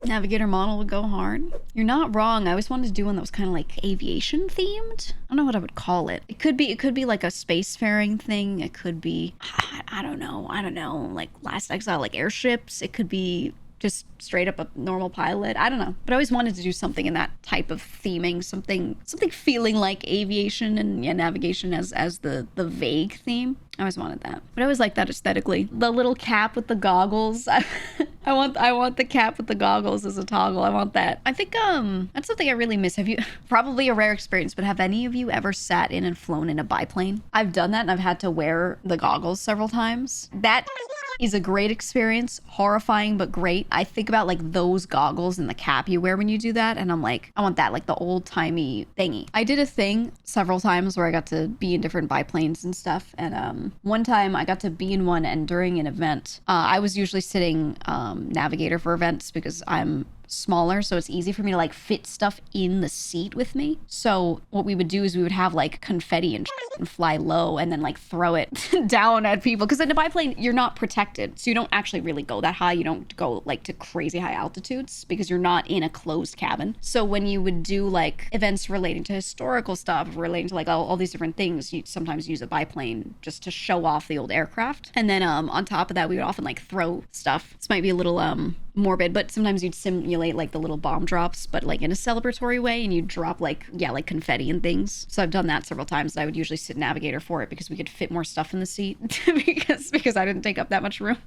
Navigator model would go hard. You're not wrong. I always wanted to do one that was kind of like aviation themed. I don't know what I would call it. It could be like a spacefaring thing. It could be, I don't know, like Last Exile, like airships. It could be just straight up a normal pilot. I don't know. But I always wanted to do something in that type of theming, something feeling like aviation and navigation as the vague theme. I always wanted that. But I always like that aesthetically. The little cap with the goggles. I want the cap with the goggles as a toggle. I want that. I think that's something I really miss. Have you, probably a rare experience, but have any of you ever sat in and flown in a biplane? I've done that and I've had to wear the goggles several times. That is a great experience, horrifying but great. I think about like those goggles and the cap you wear when you do that, and I'm like, I want that, like the old-timey thingy. I did a thing several times where I got to be in different biplanes and stuff, and one time I got to be in one, and during an event, I was usually sitting navigator for events because I'm smaller, so it's easy for me to like fit stuff in the seat with me. So what we would do is we would have like confetti and fly low and then like throw it down at people, because in a biplane you're not protected, so you don't actually really go that high. You don't go like to crazy high altitudes because you're not in a closed cabin. So when you would do like events relating to historical stuff, relating to like all these different things, you sometimes use a biplane just to show off the old aircraft. And then on top of that, we would often like throw stuff. This might be a little morbid, but sometimes you'd simulate like the little bomb drops, but like in a celebratory way, and you'd drop like confetti and things. So I've done that several times. I would usually sit navigator for it because we could fit more stuff in the seat because I didn't take up that much room.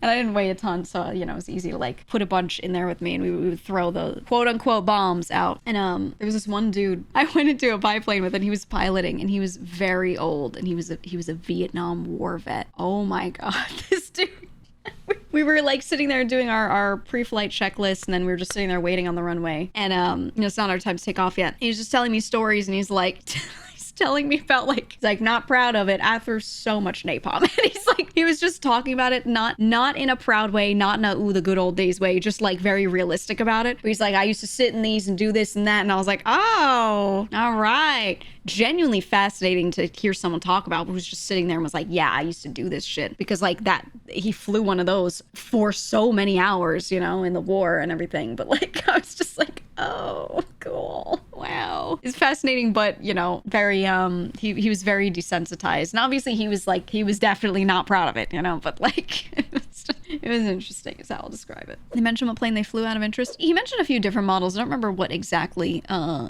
And I didn't weigh a ton, so it was easy to like put a bunch in there with me, and we would throw the quote unquote bombs out. And there was this one dude I went into a biplane with, and he was piloting, and he was very old, and he was a Vietnam War vet. Oh my god, this dude. We were like sitting there doing our pre-flight checklist, and then we were just sitting there waiting on the runway, and it's not our time to take off yet. He was just telling me stories, and he's like telling me about like, he's like, not proud of it. I threw so much napalm. And he's like, he was just talking about it, not in a proud way, not in a ooh the good old days way, just like very realistic about it. But he's like, I used to sit in these and do this and that, and I was like, oh, all right. Genuinely fascinating to hear someone talk about who was just sitting there and was like, yeah, I used to do this shit, because like that, he flew one of those for so many hours, in the war and everything. But like, I was just like, oh, cool. Wow. It's fascinating, but very, he was very desensitized. And obviously he was definitely not proud of it, but like, it was interesting is how I'll describe it. They mentioned what plane they flew out of interest. He mentioned a few different models. I don't remember what exactly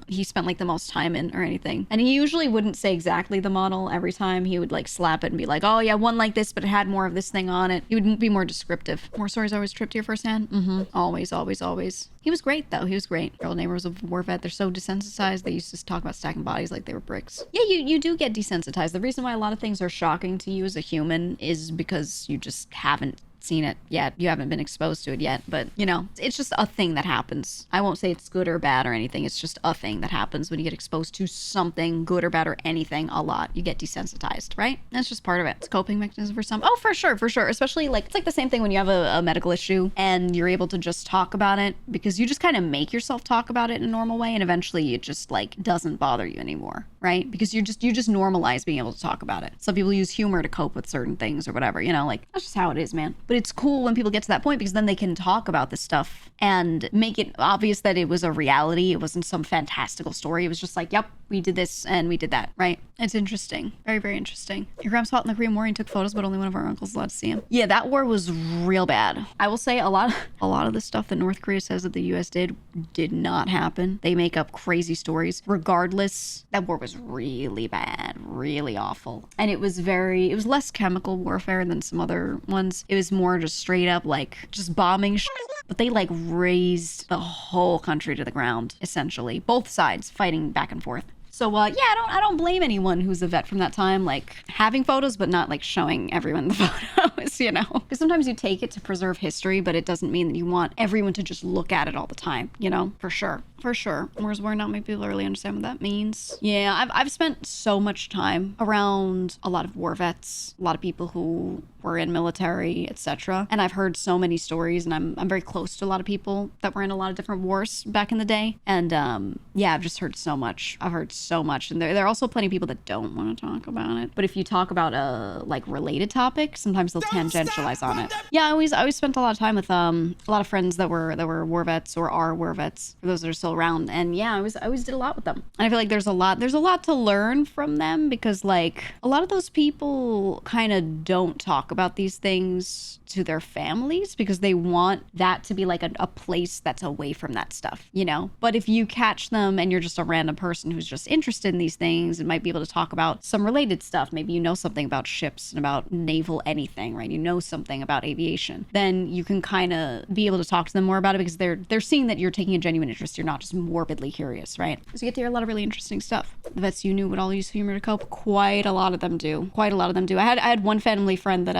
he spent like the most time in or anything. And he usually wouldn't say exactly the model every time. He would like slap it and be like, oh yeah, one like this, but it had more of this thing on it. He would be more descriptive. More stories always trip to your first hand. Always, always, always. He was great though. He was great. Girl neighbor was a war vet. They're so desensitized. They used to talk about stacking bodies like they were bricks. Yeah, you do get desensitized. The reason why a lot of things are shocking to you as a human is because you just haven't seen it yet. You haven't been exposed to it yet, but it's just a thing that happens. I won't say it's good or bad or anything. It's just a thing that happens when you get exposed to something good or bad or anything a lot. You get desensitized, right? That's just part of it. It's a coping mechanism for some. Oh, for sure. Especially like, it's like the same thing when you have a medical issue and you're able to just talk about it, because you just kind of make yourself talk about it in a normal way, and eventually it just like doesn't bother you anymore, right? Because you just normalize being able to talk about it. Some people use humor to cope with certain things or whatever, like that's just how it is, man. But it's cool when people get to that point, because then they can talk about this stuff and make it obvious that it was a reality. It wasn't some fantastical story. It was just like, yep, we did this and we did that, right? It's interesting. Very, very interesting. Your grandpa fought in the Korean War and took photos, but only one of our uncles allowed to see him. Yeah, that war was real bad. I will say a lot of the stuff that North Korea says that the US did not happen. They make up crazy stories. Regardless, that war was really bad, really awful. And it was less chemical warfare than some other ones. It was more just straight up like just bombing but they like razed the whole country to the ground, essentially. Both sides fighting back and forth. So yeah, I don't blame anyone who's a vet from that time, like having photos, but not like showing everyone the photos, Because sometimes you take it to preserve history, but it doesn't mean that you want everyone to just look at it all the time, For sure. for sure. Whereas where not many people really understand what that means. Yeah, I've spent so much time around a lot of war vets, a lot of people who were in military, etc. And I've heard so many stories, and I'm very close to a lot of people that were in a lot of different wars back in the day. And yeah, I've just heard so much. I've heard so much. And there are also plenty of people that don't want to talk about it. But if you talk about a like related topic, sometimes they'll tangentialize on it. Yeah, I always spent a lot of time with a lot of friends that were war vets or are war vets, for those that are still around. And yeah, I always did a lot with them. And I feel like there's a lot to learn from them, because like a lot of those people kind of don't talk about these things to their families because they want that to be like a place that's away from that stuff, you know? But if you catch them and you're just a random person who's just interested in these things and might be able to talk about some related stuff, maybe you know something about ships and about naval anything, right? You know something about aviation, then you can kind of be able to talk to them more about it because they're seeing that you're taking a genuine interest. You're not just morbidly curious, right? So you get to hear a lot of really interesting stuff. The vets you knew would all use humor to cope. Quite a lot of them do. Quite a lot of them do. I had one family friend that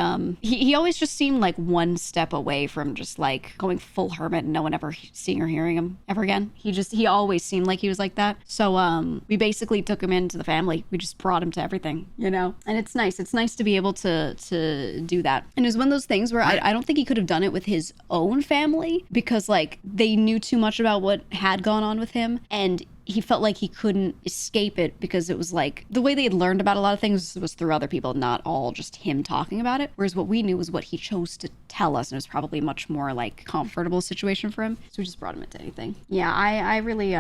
he always just seemed like one step away from just like going full hermit and no one ever seeing or hearing him ever again. He always seemed like he was like that. So we basically took him into the family. We just brought him to everything, you know? And it's nice. It's nice to be able to do that. And it was one of those things where I don't think he could have done it with his own family because like they knew too much about what had gone on with him, and he felt like he couldn't escape it because it was like the way they had learned about a lot of things was through other people, not all just him talking about it. Whereas what we knew was what he chose to tell us, and it was probably a much more like comfortable situation for him. So we just brought him into anything. Yeah, I really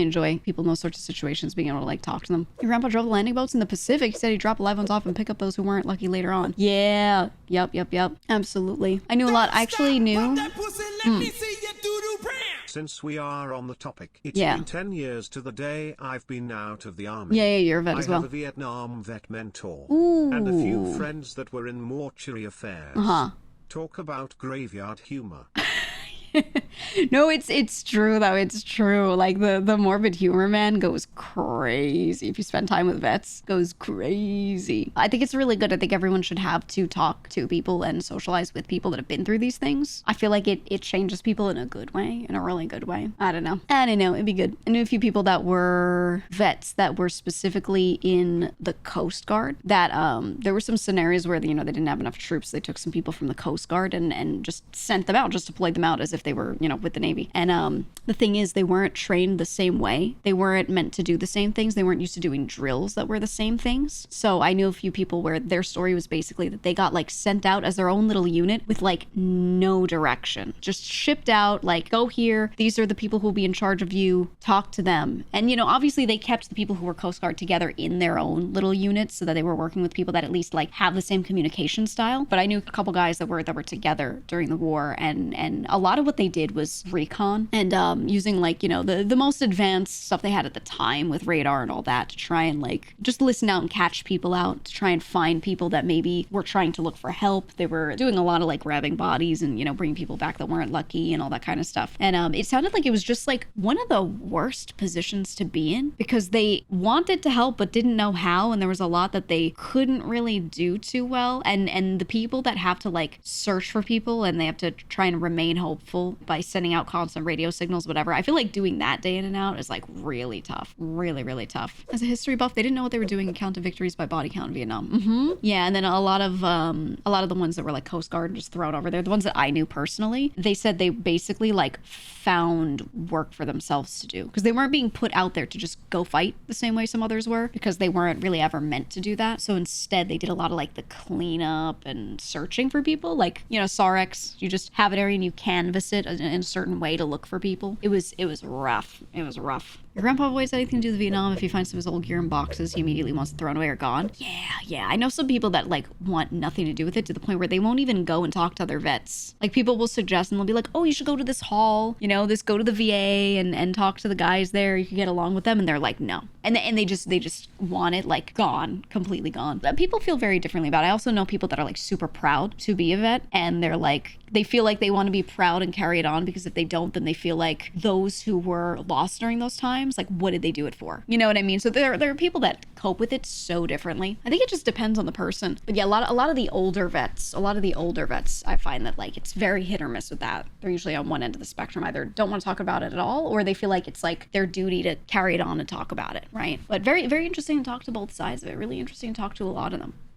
enjoy people in those sorts of situations, being able to like talk to them. Your grandpa drove the landing boats in the Pacific. He said he'd drop live ones off and pick up those who weren't lucky later on. Yeah, yep. Absolutely. I knew a lot. I actually knew. Since we are on the topic, it's been 10 years to the day I've been out of the army. Yeah, you're a vet as well. I have a Vietnam vet mentor. Ooh. And a few friends that were in mortuary affairs. Talk about graveyard humor. No, it's true though. It's true. Like the morbid humor man goes crazy. If you spend time with vets, goes crazy. I think it's really good. I think everyone should have to talk to people and socialize with people that have been through these things. I feel like it changes people in a good way, in a really good way. I don't know. It'd be good. I knew a few people that were vets that were specifically in the Coast Guard that there were some scenarios where they didn't have enough troops. They took some people from the Coast Guard and just sent them out, just deployed them out as if they were, with the Navy. And the thing is, they weren't trained the same way. They weren't meant to do the same things. They weren't used to doing drills that were the same things. So I knew a few people where their story was basically that they got like sent out as their own little unit with like no direction. Just shipped out, like, go here. These are the people who will be in charge of you. Talk to them. And, obviously they kept the people who were Coast Guard together in their own little units so that they were working with people that at least like have the same communication style. But I knew a couple guys that were together during the war, and a lot of what they did was recon and using like the most advanced stuff they had at the time with radar and all that to try and like just listen out and catch people out, to try and find people that maybe were trying to look for help. They were doing a lot of like grabbing bodies and bringing people back that weren't lucky and all that kind of stuff. And it sounded like it was just like one of the worst positions to be in because they wanted to help but didn't know how, and there was a lot that they couldn't really do too well. And the people that have to like search for people and they have to try and remain hopeful by sending out constant radio signals, whatever. I feel like doing that day in and out is like really tough. Really, really tough. As a history buff, they didn't know what they were doing in Count of Victories by body count in Vietnam. Yeah, and then a lot of the ones that were like Coast Guard just thrown over there, the ones that I knew personally, they said they basically like found work for themselves to do because they weren't being put out there to just go fight the same way some others were, because they weren't really ever meant to do that. So instead they did a lot of like the cleanup and searching for people, like Sarex, you just have an area and you canvass it in a certain way to look for people. It was rough. It was rough. Your grandpa always had anything to do with Vietnam. If he finds some of his old gear in boxes, he immediately wants it thrown away or gone. Yeah. I know some people that like want nothing to do with it to the point where they won't even go and talk to other vets. Like people will suggest and they'll be like, oh, you should go to this hall, go to the VA and talk to the guys there. You can get along with them. And they're like, no. And they just want it like gone, completely gone. But people feel very differently about it. I also know people that are like super proud to be a vet, and they're like, they feel like they want to be proud and carry it on, because if they don't, then they feel like those who were lost during those times times, like what did they do it for? You know what I mean? So there are people that cope with it so differently. I think it just depends on the person. But yeah, a lot of the older vets, I find that like it's very hit or miss with that. They're usually on one end of the spectrum, either don't want to talk about it at all, or they feel like it's like their duty to carry it on and talk about it, right? But very, very interesting to talk to both sides of it. Really interesting to talk to a lot of them.